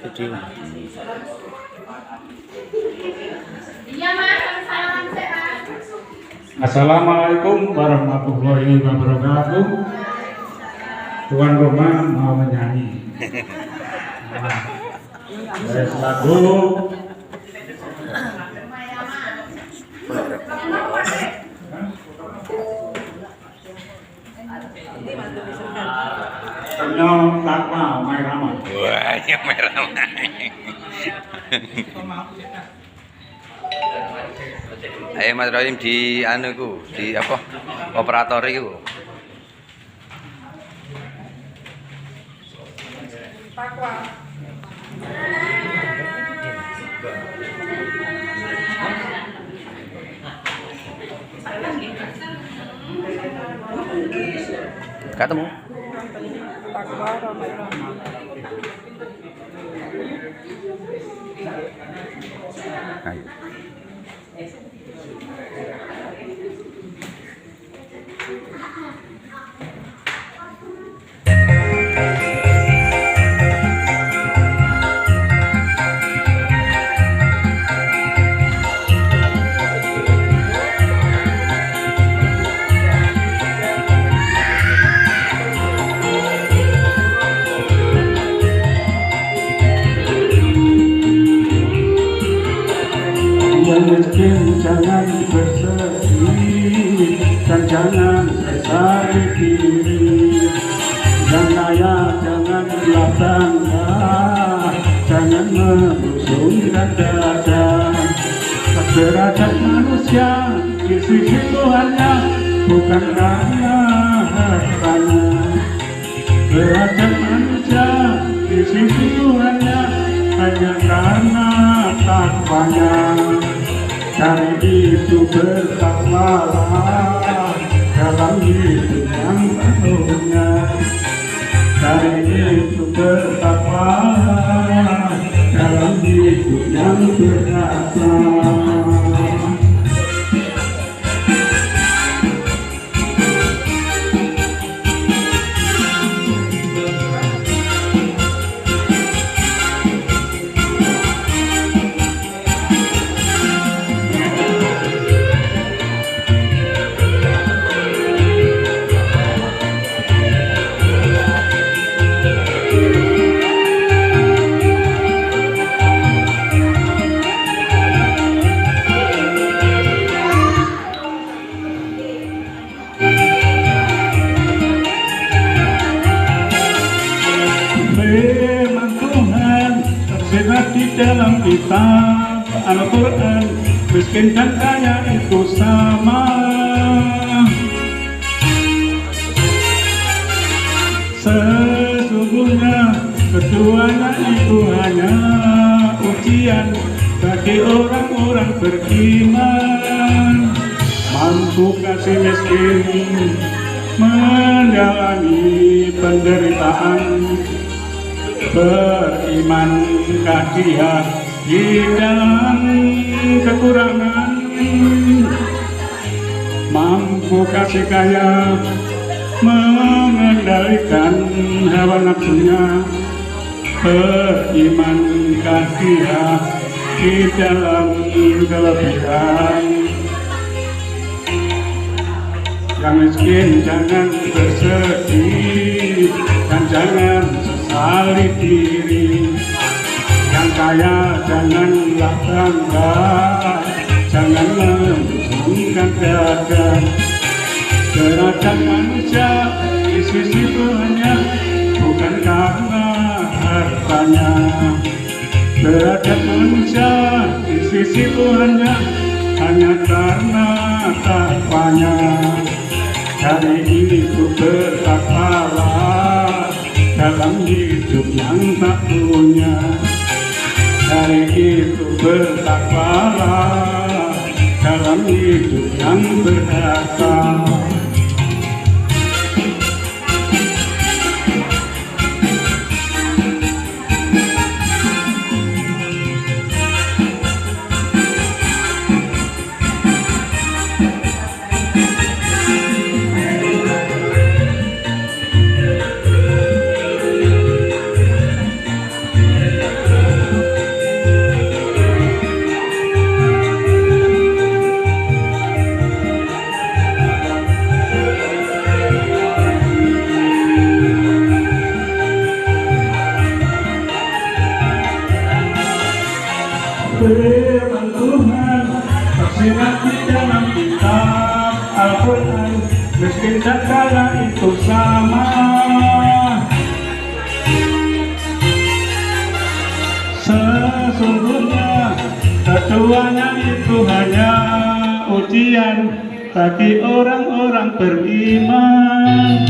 video. Iya Mas, salaman sehat. Assalamualaikum warahmatullahi wabarakatuh. Tuan rumah mau menyanyi. Lagu Penyong takwa Mairama. Wah, yang merah. Ayo Mas Rohim di anu ku, di apa? Operator iku. Takwa. Ketemu. Takwa Ramadan. Ayo. yang miskin jangan bersedih dan jangan sesali diri, yang kaya jangan bangga, jangan memusuhkan dada. Derajat manusia di sisi Tuhannya bukan karena hartanya. Derajat manusia di sisi Tuhannya hanya karena takwanya. Cari itu bertakwalah dalam hidup yang penuhnya. Cari itu bertakwalah dalam hidup yang berasa. Firman Tuhan tersirat di dalam kitab Al-Quran, miskin dan kaya itu sama. Sesungguhnya keduanya itu hanya ujian bagi orang-orang beriman. Mampu kasih miskin menjalani penderitaan, berimankah dia di dalam kekurangan? Mampu kasih kaya mengendalikan hawa nafsunya, berimankah dia di dalam kelebihan? Yang miskin jangan bersedih dan jangan sesali diri, yang kaya janganlah bangga, jangan memusuhkan dada. Derajat manusia di sisi Tuhannya bukan karena hartanya. Derajat manusia di sisi Tuhannya hanya karena takwanya. Cari itu bertakwalah dalam hidup yang tak punya. Cari itu bertakwalah dalam hidup yang berharga. firman Tuhan tersirat di dalam kitab Al-Quran, miskin dan kaya itu sama. Sesungguhnya keduanya itu hanya ujian bagi orang-orang beriman.